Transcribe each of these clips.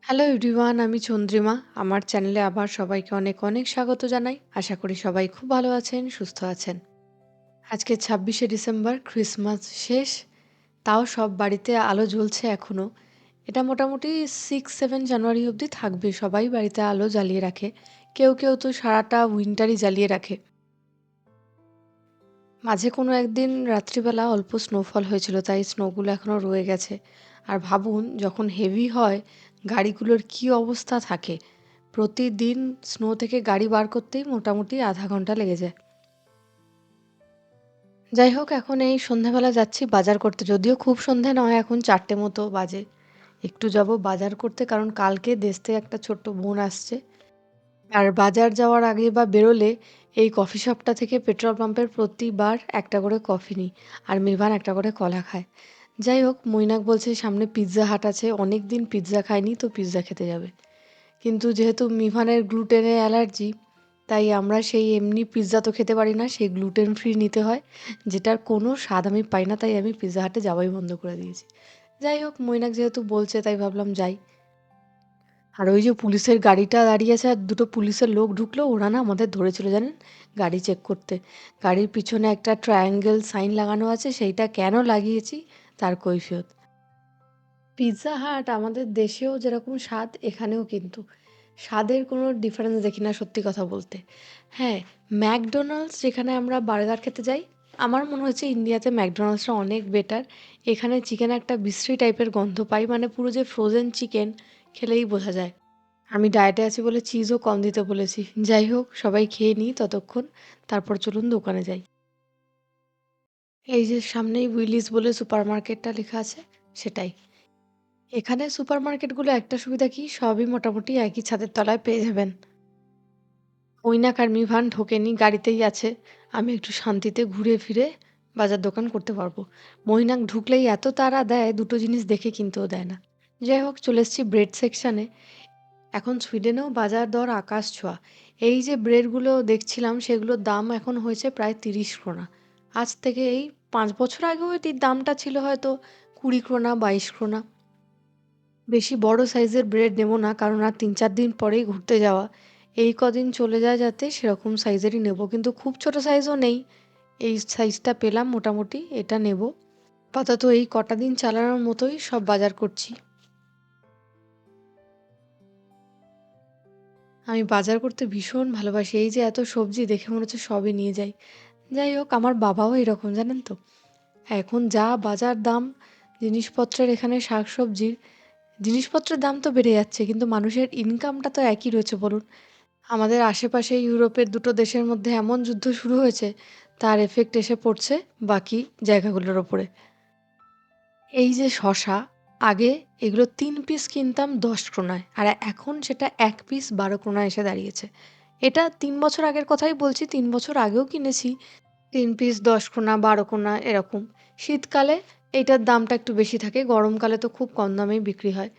Hello everyone, আমি চন্দ্রিমা। আমার চ্যানেলে আবার সবাইকে অনেক অনেক স্বাগত জানাই। আশা করি সবাই খুব ভালো আছেন, সুস্থ আছেন। আজকে ২৬শে ডিসেম্বর, ক্রিসমাস শেষ। তাও সব বাড়িতে আলো জ্বলছে এখনো। এটা মোটামুটি ৬-৭ জানুয়ারি অবধি থাকবে। সবাই বাড়িতে আলো জ্বালিয়ে রাখে। কেউ কেউ তো সারাটা উইন্টারই জ্বালিয়ে রাখে। মাঝে কোনো একদিন রাত্রিবেলা অল্প স্নোফল হয়েছিল, তাই স্নোগুলো এখনো রয়ে গেছে। আর ভাবুন, যখন হেভি হয় গাড়িগুলোর কী অবস্থা থাকে। প্রতিদিন স্নো থেকে গাড়ি বার করতেই মোটামুটি আধা ঘন্টা লেগে যায়। যাই হোক, এখন এই সন্ধ্যাবেলা যাচ্ছি বাজার করতে। যদিও খুব সন্ধে নয়, এখন ৪টে মতো বাজে। একটু যাব বাজার করতে, কারণ কালকে দেশ থেকে একটা ছোট্ট বোন আসছে। আর বাজার যাওয়ার আগে বা বেরোলে এই কফি শপটা থেকে পেট্রোল পাম্পের প্রতিবার একটা করে কফি নিই। আর মিভান একটা করে কলা খায়। যাই হোক, মৈনাক বলছে সামনে পিৎজা হাট আছে, অনেক দিন পিৎজা খায়নি, তো পিৎজা খেতে যাবে। কিন্তু যেহেতু মিভানের গ্লুটেনে অ্যালার্জি, তাই আমরা সেই এমনি পিৎজা তো খেতে পারি না, সেই গ্লুটেন ফ্রি নিতে হয়, যেটার কোনো স্বাদ আমি পাই না। তাই আমি পিৎজা হাটে যাওয়াই বন্ধ করে দিয়েছি। যাই হোক, মৈনাক যেহেতু বলছে তাই ভাবলাম যাই। আর ওই যে পুলিশের গাড়িটা দাঁড়িয়ে আছে আর দুটো পুলিশের লোক ঢুকলো, ওরা না আমাদের ধরেছিল জানেন, গাড়ি চেক করতে। গাড়ির পিছনে একটা ট্রায়াঙ্গেল সাইন লাগানো আছে, সেইটা কেন লাগিয়েছি তার কৈফিয়ত। পিৎজা হাট আমাদের দেশেও যেরকম স্বাদ, এখানেও কিন্তু স্বাদের কোনো ডিফারেন্স দেখি না, সত্যি কথা বলতে। হ্যাঁ, ম্যাকডোনাল্ডস যেখানে আমরা বার্গার খেতে যাই, আমার মনে হচ্ছে ইন্ডিয়াতে ম্যাকডোনাল্ডসটা অনেক বেটার। এখানে চিকেন একটা বিশ্রী টাইপের গন্ধ পাই, মানে পুরো যে ফ্রোজেন চিকেন খেলেই বোঝা যায়। আমি ডায়েটে আছি বলে চিজও কম দিতে বলেছি। যাই হোক, সবাই খেয়ে নিই ততক্ষণ, তারপর চলুন দোকানে যাই। এই যে সামনেই উইলিস বলে সুপারমার্কেটটা লেখা আছে, সেটাই। এখানে সুপারমার্কেটগুলো একটা সুবিধা কি, সবই মোটামুটি একই ছাদের তলায় পেয়ে যাবেন। মৈনাক আর মিভান ঢোকেনি, গাড়িতেই আছে। আমি একটু শান্তিতে ঘুরে ফিরে বাজার দোকান করতে পারবো। মৈনাক ঢুকলেই এত তাড়া দেয়, দুটো জিনিস দেখে কিনতেও দেয় না। যাই হোক, চলে এসেছি ব্রেড সেকশানে। এখন সুইডেনেও বাজার দর আকাশ ছোঁয়া। এই যে ব্রেডগুলো দেখছিলাম, সেগুলোর দাম এখন হয়েছে প্রায় ৩০ ক্রোনা। আজ থেকে এই ৫ বছর আগেও এটির দামটা ছিল হয়তো ২০ ক্রোনা, ২২ ক্রোনা। বেশি বড় সাইজের ব্রেড নেব না, কারণ আর ৩-৪ দিন পরেই ঘুরতে যাওয়া। এই কদিন চলে যায় যাতে, সেরকম সাইজেরই নেব। কিন্তু খুব ছোট সাইজও নেই, এই সাইজটা পেলাম মোটামুটি, এটা নেব। আপাতত এই কটা দিন চালানোর মতোই সব বাজার করছি। আমি বাজার করতে ভীষণ ভালোবাসি। এই যে এত সবজি দেখে মনে হচ্ছে সবই নিয়ে যাই। যাই হোক, আমার বাবাও এরকম জানেন তো। এখন যা বাজার দাম জিনিসপত্রের, এখানে শাকসবজির, জিনিসপত্রের দাম তো বেড়ে যাচ্ছে, কিন্তু মানুষের ইনকামটা তো একই রয়েছে বলুন। আমাদের আশেপাশে ইউরোপের দুটো দেশের মধ্যে এমন যুদ্ধ শুরু হয়েছে, তার এফেক্ট এসে পড়ছে বাকি জায়গাগুলোর ওপরে। এই যে শসা, আগে এগুলো ৩ পিস কিনতাম ১০ ক্রোনায়, আর এখন সেটা ১ পিস ১২ ক্রোনায় এসে দাঁড়িয়েছে। এটা ৩ বছর আগের কথাই বলছি, ৩ বছর আগেও কিনেছি ৩ পিস ১০ ক্রোনা, ১২ ক্রোনা এরকম। শীতকালে এইটার দামটা একটু বেশি থাকে, গরমকালে তো খুব কম দামেই বিক্রি হয়।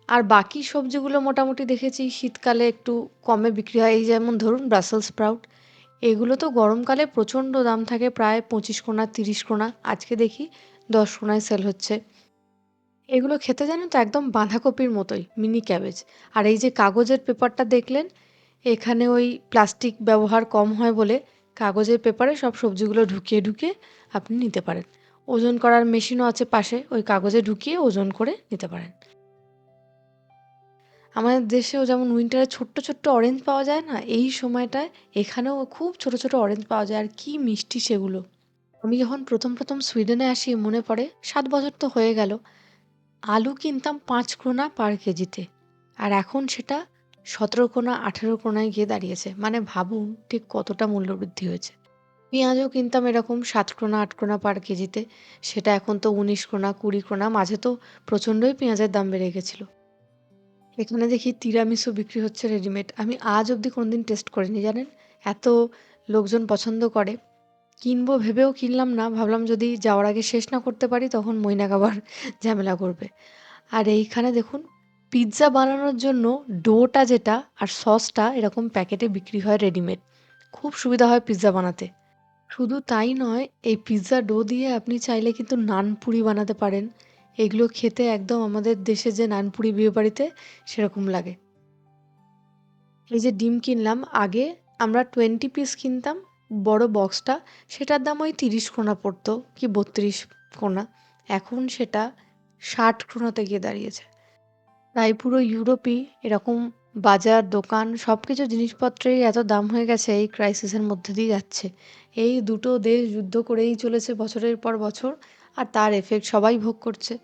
আর বাকি সবজিগুলো মোটামুটি দেখেছি শীতকালে একটু কমে বিক্রি হয়। এই যেমন ধরুন ব্রাসেলস স্প্রাউট, এগুলো তো গরমকালে প্রচণ্ড দাম থাকে, প্রায় ২৫ ক্রোনা, ৩০ ক্রোনা। আজকে দেখি ১০ ক্রোনায় সেল হচ্ছে। এগুলো খেতে জানেন তো একদম বাঁধাকপির মতোই, মিনি ক্যাবেজ। আর এই যে কাগজের পেপারটা দেখলেন, এখানে ওই প্লাস্টিক ব্যবহার কম হয় বলে কাগজের পেপারে সব সবজিগুলো ঢুকিয়ে ঢুকিয়ে আপনি নিতে পারেন। ওজন করার মেশিনও আছে পাশে, ওই কাগজে ঢুকিয়ে ওজন করে নিতে পারেন। আমাদের দেশেও যেমন উইন্টারে ছোট্ট ছোট্ট অরেঞ্জ পাওয়া যায় না, এই সময়টায় এখানেও খুব ছোট ছোট অরেঞ্জ পাওয়া যায়, আর কি মিষ্টি সেগুলো। আমি যখন প্রথম প্রথম সুইডেনে আসি মনে পড়ে, ৭ বছর তো হয়ে গেল, আলু কিনতাম ৫ ক্রোনা পার কেজিতে। আর এখন সেটা ১৭ ক্রোনা, ১৮ ক্রোনায় গিয়ে দাঁড়িয়েছে। মানে ভাবুন ঠিক কতটা মূল্যবৃদ্ধি হয়েছে। পেঁয়াজও কিনতাম এরকম ৭ ক্রোনা, ৮ ক্রোনা পার কেজিতে। সেটা এখন তো ১৯ ক্রোনা, ২০ ক্রোনা। মাঝে তো প্রচণ্ডই পেঁয়াজের দাম বেড়ে গেছিল। এখানে দেখি তিরামিসু বিক্রি হচ্ছে রেডিমেড। আমি আজ অবধি কোনোদিন টেস্ট করিনি জানেন। এত লোকজন পছন্দ করে। কিনবো ভেবেও কিনলাম না। ভাবলাম যদি যাওয়ার আগে শেষ না করতে পারি, তখন মৈনাক আবার ঝামেলা করবে। আর এইখানে দেখুন, পিৎজা বানানোর জন্য ডোটা যেটা আর সসটা এরকম প্যাকেটে বিক্রি হয় রেডিমেড। খুব সুবিধা হয় পিৎজা বানাতে। শুধু তাই নয়, এই পিৎজা ডো দিয়ে আপনি চাইলে কিন্তু নানপুরি বানাতে পারেন। এগুলো খেতে একদম আমাদের দেশে যে নানপুরি বিয়েবাড়িতে সেরকম লাগে। এই যে ডিম কিনলাম, আগে আমরা 20 পিস কিনতাম বড় বক্সটা, সেটার দাম ওই 30 krona পড়তো কি 32 krona। এখন সেটা 60 krona-তে গিয়ে দাঁড়িয়েছে। তাই পুরো ইউরোপই এরকম বাজার, দোকান সবকিছু জিনিসপত্রেরই এত দাম হয়ে গেছে, এই ক্রাইসিসের মধ্যে দিয়ে যাচ্ছে। এই দুটো দেশ যুদ্ধ করেই চলেছে বছরের পর বছর, আর তার এফেক্ট সবাই ভোগ করছে।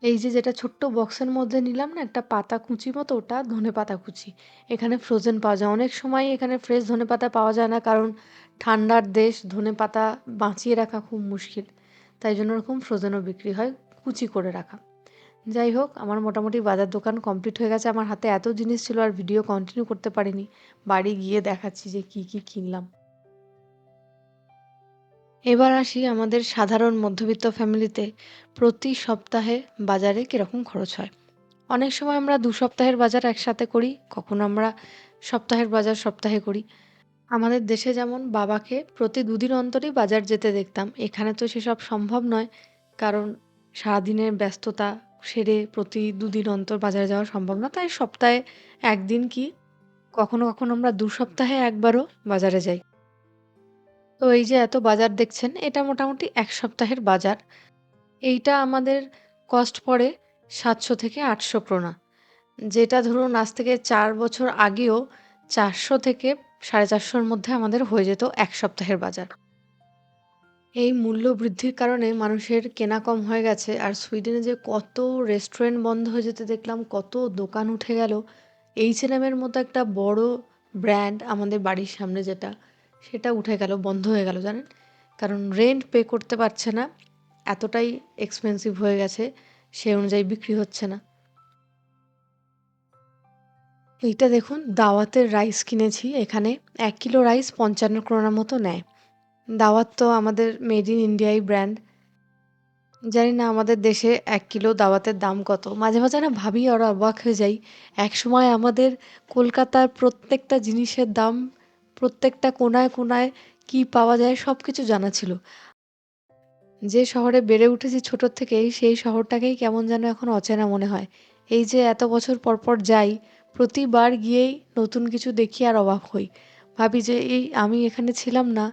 এই যে যেটা ছোট্ট বক্সের মধ্যে নিলাম না একটা পাতা কুচি মতো, ওটা ধনেপাতা কুচি। এখানে ফ্রোজেন পাওয়া যায়। অনেক সময় এখানে ফ্রেশ ধনেপাতা পাওয়া যায় না, কারণ ঠান্ডার দেশ, ধনেপাতা বাঁচিয়ে রাখা খুব মুশকিল। তাই জন্য ওরকম ফ্রোজেনও বিক্রি হয়, কুচি করে রাখা। যাই হোক, আমার মোটামুটি বাজার দোকান কমপ্লিট হয়ে গেছে। আমার হাতে এত জিনিস ছিল আর ভিডিও কন্টিনিউ করতে পারিনি। বাড়ি গিয়ে দেখাচ্ছি যে কি কি কিনলাম। এবার আসি আমাদের সাধারণ মধ্যবিত্ত ফ্যামিলিতে প্রতি সপ্তাহে বাজারে কিরকম খরচ হয়। অনেক সময় আমরা ২ সপ্তাহের বাজার একসাথে করি, কখনো আমরা সপ্তাহের বাজার সপ্তাহে করি। আমাদের দেশে যেমন বাবাকে প্রতি ২ দিন অন্তরই বাজার যেতে দেখতাম। এখানে তো সেসব সম্ভব নয়। কারণ সারাদিনের ব্যস্ততা সেরে প্রতি ২ দিন অন্তর বাজারে যাওয়া সম্ভব না। তাই সপ্তাহে ১ দিন কি কখনো, কখনো আমরা ২ সপ্তাহে একবারও বাজারে যাই। তো এই যে এত বাজার দেখছেন, এটা মোটামুটি ১ সপ্তাহের বাজার। এইটা আমাদের কস্ট পড়ে ৭০০ থেকে ৮০০ krona। যেটা ধরুন আজ থেকে ৪ বছর আগেও ৪০০ থেকে ৪৫০ র মধ্যে আমাদের হয়ে যেত ১ সপ্তাহের বাজার। এই মূল্য বৃদ্ধির কারণে মানুষের কেনা কম হয়ে গেছে। আর সুইডেনে যে কত রেস্টুরেন্ট বন্ধ হয়ে যেতে দেখলাম, কত দোকান উঠে গেল। H&M এর মতো একটা বড় ব্র্যান্ড আমাদের বাড়ির সামনে যেটা, সেটা উঠে গেল, বন্ধ হয়ে গেল জানেন? কারণ রেন্ট পে করতে পারছে না। এতটাই এক্সপেন্সিভ হয়ে গেছে, সেই অনুযায়ী বিক্রি হচ্ছে না। এইটা দেখুন, দাওয়াতের রাইস কিনেছি। এখানে ১ কিলো রাইস ৫৫ krona মতো নেয়। দাওয়াত তো আমাদের মেড ইন ইন্ডিয়াই ব্র্যান্ড। জানি না আমাদের দেশে ১ কিলো দাওয়াতের দাম কত? মাঝে, মাঝে না ভাবি আর অবাক হয়ে যাই। একসময় আমাদের কলকাতার প্রত্যেকটা জিনিসের দাম, প্রত্যেকটা কোণায়, কোণায় কি পাওয়া যায় সবকিছু জানা ছিল। যে শহরে বেড়ে উঠেছি ছোটোর থেকেই, সেই শহরটাকেই কেমন যেন এখন অচেনা মনে হয়। এই যে এত বছর পর, পর যাই, প্রতিবার গিয়েই নতুন কিছু দেখি আর অবাক হই। ভাবি যে এই আমি এখানে ছিলাম না,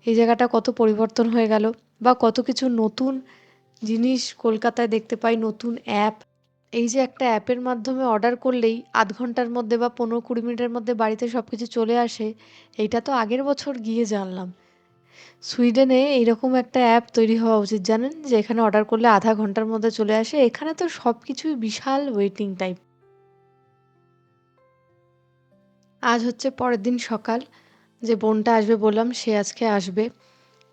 এই জায়গাটা কত পরিবর্তন হয়ে গেল, বা কত কিছু নতুন জিনিস কলকাতায় দেখতে পাই, নতুন অ্যাপ। এই যে একটা অ্যাপের মাধ্যমে অর্ডার করলেই ০.৫ ঘন্টার মধ্যে বা ১৫-২০ মিনিটের মধ্যে বাড়িতে সবকিছু চলে আসে, এইটা তো আগের বছর গিয়ে জানলাম। সুইডেনে এইরকম একটা অ্যাপ তৈরি হওয়া উচিত জানেন? যে এখানে অর্ডার করলে ০.৫ ঘন্টার মধ্যে চলে আসে। এখানে তো সবকিছুই বিশাল ওয়েটিং টাইম। আজ হচ্ছে পরের দিন সকাল। যে বোনটা আসবে বললাম, সে আজকে আসবে।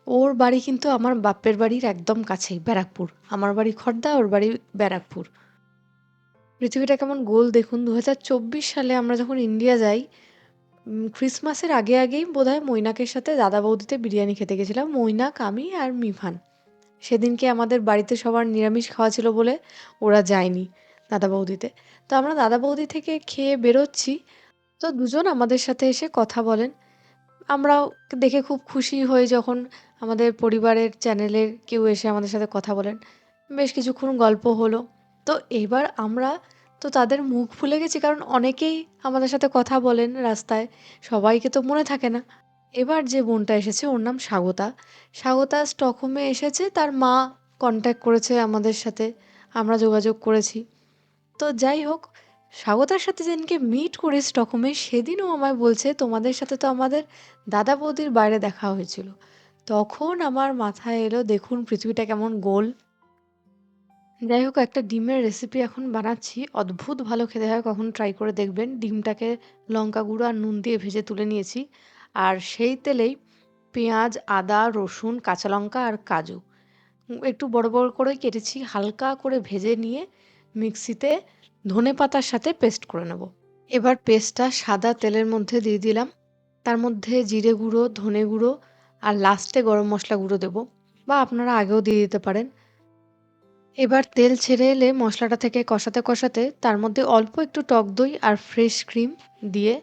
ওর বাড়ি কিন্তু আমার বাপের বাড়ির একদম কাছেই, ব্যারাকপুর। আমার বাড়ি খড়দা, ওর বাড়ি ব্যারাকপুর। পৃথিবীটা কেমন গোল দেখুন। ২০২৪ সালে আমরা যখন ইন্ডিয়া যাই, ক্রিসমাসের আগে, আগেই বোধহয় মৈনাকের সাথে দাদা বৌদিতে বিরিয়ানি খেতে গেছিলাম। মৈনাক, আমি আর মিভান। সেদিনকে আমাদের বাড়িতে সবার নিরামিষ খাওয়া ছিল বলে ওরা যায়নি দাদা বৌদিতে। তো আমরা দাদা বৌদি থেকে খেয়ে বেরোচ্ছি। তো দুজন আমাদের সাথে এসে কথা বলেন। আমরাও দেখে খুব খুশি হই যখন আমাদের পরিবারের চ্যানেলের কেউ এসে আমাদের সাথে কথা বলেন। বেশ কিছুক্ষণ গল্প হলো। তো এবার আমরা তো তাদের মুখ ভুলে গেছি, কারণ অনেকেই আমাদের সাথে কথা বলেন রাস্তায়। সবাইকে তো মনে থাকে না। এবার যে বোনটা এসেছে ওর নাম স্বাগতা। স্বাগতা স্টকহোমে এসেছে। তার মা কনট্যাক্ট করেছে আমাদের সাথে। আমরা যোগাযোগ করেছি। তো যাই হোক, স্বাগতার সাথে যেদিনকে মিট করি স্টকহোমে, সেদিনও আমায় বলছে, "তোমাদের সাথে তো আমাদের দাদা বৌদির বাইরে দেখা হয়েছিল।" তখন আমার মাথায় এলো, দেখুন পৃথিবীটা কেমন গোল। যাই হোক, একটা ডিমের রেসিপি এখন বানাচ্ছি। অদ্ভুত ভালো খেতে হয়, কখনো ট্রাই করে দেখবেন। ডিমটাকে লঙ্কা গুঁড়ো আর নুন দিয়ে ভেজে তুলে নিয়েছি। আর সেই তেলেই পেঁয়াজ, আদা, রসুন, কাঁচা লঙ্কা আর কাজু একটু বড়, বড় করে কেটেছি। হালকা করে ভেজে নিয়ে মিক্সিতে ধনেপাতার সাথে পেস্ট করে নেব। এবার পেস্টটা সাদা তেলের মধ্যে দিয়ে দিলাম। তার মধ্যে জিরে গুঁড়ো, ধনে গুঁড়ো আর লাস্টে গরম মসলা গুঁড়ো দেব, বা আপনারা আগেও দিয়ে দিতে পারেন। এবার তেল ছেড়ে এলে মশলাটা থেকে কষাতে, কষাতে তার মধ্যে অল্প একটু টক দই আর ফ্রেশ ক্রিম দিয়ে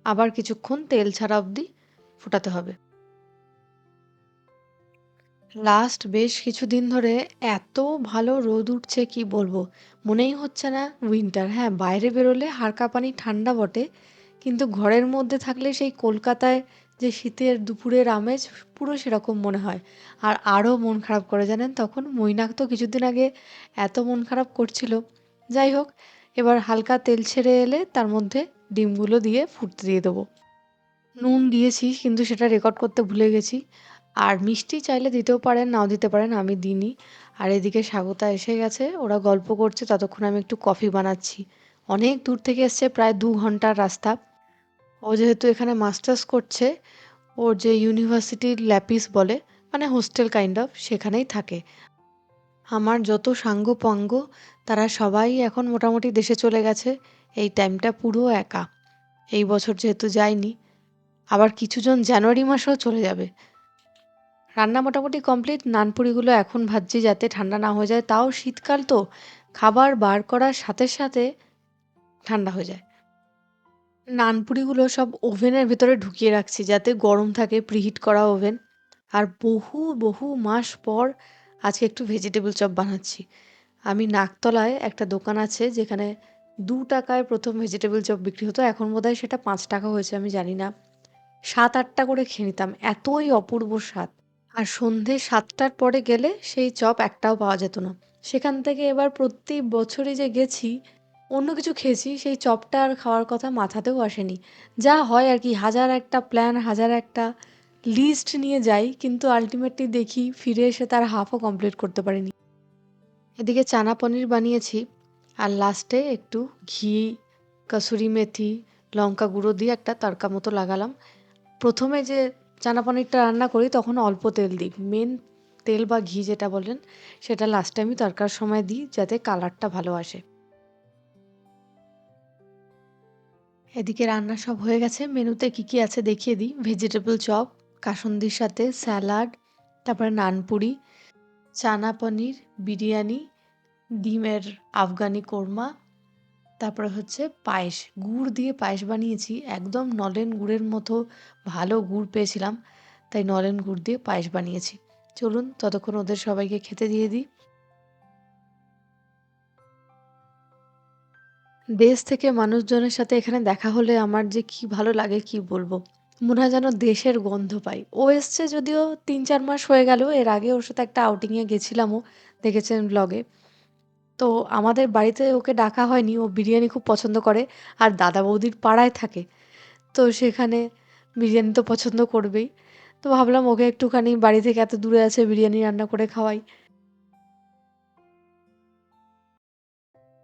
আবার কিছুক্ষণ তেল ছাড়া অবধি ফোটাতে হবে। লাস্ট বেশ কিছুদিন ধরে এত ভালো রোদ উঠছে কি বলবো। মনেই হচ্ছে না উইন্টার। হ্যাঁ, বাইরে বেরোলে হাড় কাঁপানি ঠান্ডা বটে, কিন্তু ঘরের মধ্যে থাকলে সেই কলকাতায় যে শীতের দুপুরের আমেজ পুরো সেরকম মনে হয়। আর আরও মন খারাপ করে জানেন তখন। মৈনাক তো কিছুদিন আগে এত মন খারাপ করছিল। যাই হোক, এবার হালকা তেল ছেড়ে এলে তার মধ্যে ডিমগুলো দিয়ে ফুটতে দিয়ে দেবো। নুন দিয়েছি কিন্তু সেটা রেকর্ড করতে ভুলে গেছি। আর মিষ্টি চাইলে দিতেও পারেন, নাও দিতে পারেন, আমি দিইনি। আর এদিকে স্বাগতা এসে গেছে, ওরা গল্প করছে, ততক্ষণে আমি একটু কফি বানাচ্ছি। অনেক দূর থেকে এসছে, প্রায় ২ ঘন্টার রাস্তা। ও যেহেতু এখানে মাস্টার্স করছে, ওর যে ইউনিভার্সিটির ল্যাপিস বলে, মানে হোস্টেল কাইন্ড অফ, সেখানেই থাকে। আমার যত সাঙ্গ-পাঙ্গ তারা সবাই এখন মোটামুটি দেশে চলে গেছে। এই টাইমটা পুরো একা। এই বছর যেহেতু যায়নি, আবার কিছুজন জানুয়ারি মাসেও চলে যাবে। রান্না মোটামুটি কমপ্লিট। নানপুরিগুলো এখন ভাজছি যাতে ঠান্ডা না হয়ে যায়। তাও শীতকাল তো, খাবার বার করার সাথে সাথে ঠান্ডা হয়ে যায়। নানপুরিগুলো সব ওভেনের ভেতরে ঢুকিয়ে রাখছি যাতে গরম থাকে, প্রিহিট করা ওভেন। আর বহু বহু মাস পর আজকে একটু ভেজিটেবল চপ বানাচ্ছি। আমি নাকতলায় একটা দোকান আছে যেখানে ২ টাকায় প্রথম ভেজিটেবল চপ বিক্রি হতো, এখন বোধহয় সেটা ৫ টাকা হয়েছে, আমি জানি না। ৭-৮টা করে খেয়ে নিতাম, এতই অপূর্ব স্বাদ। আর সন্ধে ৭টার পরে গেলে সেই চপ একটাও পাওয়া যেত না। সেখান থেকে এবার প্রতি বছরই যে গেছি, অন্য কিছু খেয়েছি, সেই চপটা আর খাওয়ার কথা মাথাতেও আসেনি। যা হয় আর কি, হাজার একটা প্ল্যান, হাজার একটা লিস্ট নিয়ে যাই, কিন্তু আল্টিমেটলি দেখি ফিরে এসে তার হাফও কমপ্লিট করতে পারিনি। এদিকে চানা পনির বানিয়েছি, আর লাস্টে একটু ঘি, কাসুরি মেথি, লঙ্কা গুঁড়ো দিয়ে একটা তড়কা মতো লাগালাম। প্রথমে যে চানা পনিরটা রান্না করি তখন অল্প তেল দিই। মেন তেল বা ঘি যেটা বলেন, সেটা লাস্টে আমি তড়কার সময় দিই যাতে কালারটা ভালো আসে। এদিকে রান্না সব হয়ে গেছে। মেনুতে কি কি আছে দেখিয়ে দিই। ভেজিটেবল চপ, কাসুন্দির সাথে স্যালাড, তারপরে নানপুরি, চানা পনির, বিরিয়ানি, ডিমের আফগানি কোরমা, তারপরে হচ্ছে পায়েস। গুড় দিয়ে পায়েস বানিয়েছি, একদম নলেন গুড়ের মতো ভালো গুড় পেয়েছিলাম, তাই নলেন গুড় দিয়ে পায়েস বানিয়েছি। চলুন ততক্ষণ ওদের সবাইকে খেতে দিয়ে দিই। দেশ থেকে মানুষজনের সাথে এখানে দেখা হলে আমার যে কি ভালো লাগে কি বলবো। মনে হয় যেন দেশের গন্ধ পাই। ও এসছে যদিও ৩-৪ মাস হয়ে গেল। এর আগে ওর সাথে একটা আউটিংয়ে গেছিলামও, দেখেছেন ব্লগে। তো আমাদের বাড়িতে ওকে ডাকা হয়নি। ও বিরিয়ানি খুব পছন্দ করে, আর দাদা বৌদির পাড়ায় থাকে। তো সেখানে বিরিয়ানি তো পছন্দ করবেই। তো ভাবলাম ওকে একটুখানি, বাড়ি থেকে এত দূরে আছে, বিরিয়ানি রান্না করে খাওয়াই।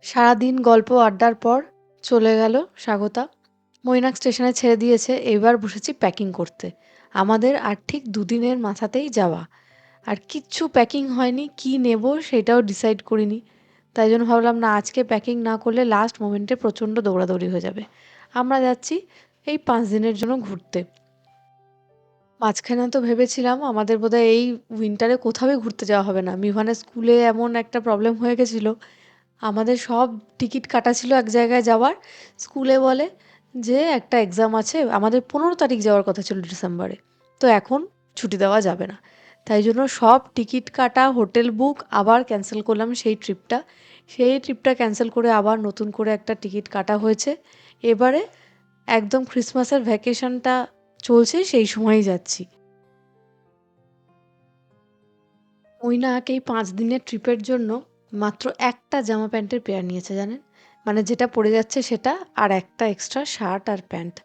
সারাদিন গল্প আড্ডার পর চলে গেল স্বাগতা। মৈনাক স্টেশনে ছেড়ে দিয়েছে, এবার বসেছি প্যাকিং করতে। আমাদের আর ঠিক ২ দিনের মাথাতেই যাওয়া। আর কিচ্ছু প্যাকিং হয়নি, কি নেব সেটাও ডিসাইড করিনি। তাই জন্য ভাবলাম না, আজকে প্যাকিং না করলে লাস্ট মোমেন্টে প্রচণ্ড দৌড়াদৌড়ি হয়ে যাবে। আমরা যাচ্ছি এই ৫ দিনের জন্য ঘুরতে। মাঝখানে তো ভেবেছিলাম আমাদের বোধহয় এই উইন্টারে কোথাওই ঘুরতে যাওয়া হবে না। মিভানের স্কুলে এমন একটা প্রবলেম হয়ে গেছিল, আমাদের সব টিকিট কাটা ছিল এক জায়গায় যাওয়ার। স্কুলে বলে যে একটা এক্সাম আছে, আমাদের ১৫ তারিখ যাওয়ার কথা ছিল ডিসেম্বরে। তো এখন ছুটি দেওয়া যাবে না। তাই জন্য সব টিকিট কাটা, হোটেল বুক আবার ক্যান্সেল করলাম সেই ট্রিপটা। সেই ট্রিপটা ক্যান্সেল করে আবার নতুন করে একটা টিকিট কাটা হয়েছে। এবারে একদম ক্রিসমাসের ভ্যাকেশনটা চলছে সেই সময়ই যাচ্ছি। মৈনাক এই ৫ দিনের ট্রিপের জন্য মাত্র একটা জামা প্যান্টের পেয়ার নিয়েছে জানেন? মানে যেটা পরে যাচ্ছে সেটা, আর একটা এক্সট্রা শার্ট আর প্যান্ট।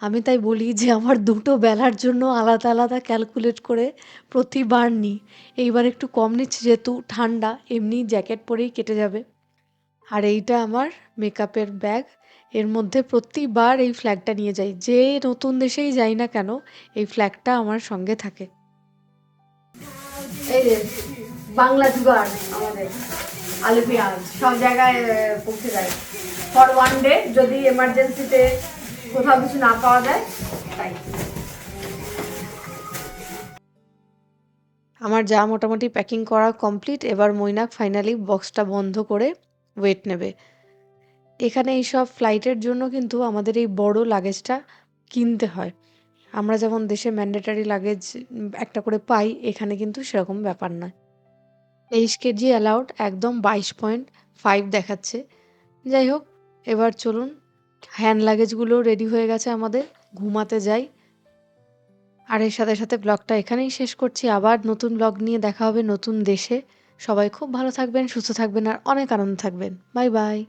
আমি তাই বলি যে আমার দুটো বেলার জন্য আলাদা আলাদা ক্যালকুলেট করে প্রতিবার নিই। এইবার একটু কম নিচ্ছি যেহেতু ঠান্ডা, এমনি জ্যাকেট পরেই কেটে যাবে। আর এইটা আমার মেকআপের ব্যাগ। এর মধ্যে প্রতিবার এই ফ্ল্যাগটা নিয়ে যাই। যে নতুন দেশেই যাই না কেন, এই ফ্ল্যাগটা আমার সঙ্গে থাকে। এই যে বাংলা জুগাড় আমাদের, আলু পেঁয়াজ সব জায়গায় পৌঁছে যায় ফর ওয়ান ডে, যদি এমার্জেন্সিতে কোথাও কিছু না পাওয়া যায় তাই। আমার যা মোটামুটি প্যাকিং করা কমপ্লিট। এবার মৈনাক ফাইনালি বক্সটা বন্ধ করে ওয়েট নেবে। এখানে এইসব ফ্লাইটের জন্য কিন্তু আমাদের এই বড় লাগেজটা কিনতে হয়। আমরা যেমন দেশে ম্যান্ডেটরি লাগেজ একটা করে পাই, এখানে কিন্তু সেরকম ব্যাপার নয়। ২৩ কেজি অ্যালাউড, একদম 22.5 দেখাচ্ছে। যাই হোক, এবার চলুন, হ্যান্ড লাগেজগুলোও রেডি হয়ে গেছে আমাদের। ঘুমাতে যাই। আর এর সাথে, সাথে ব্লগটা এখানেই শেষ করছি। আবার নতুন ব্লগ নিয়ে দেখা হবে নতুন দেশে। সবাই খুব ভালো থাকবেন, সুস্থ থাকবেন আর অনেক আনন্দে থাকবেন। Bye, by.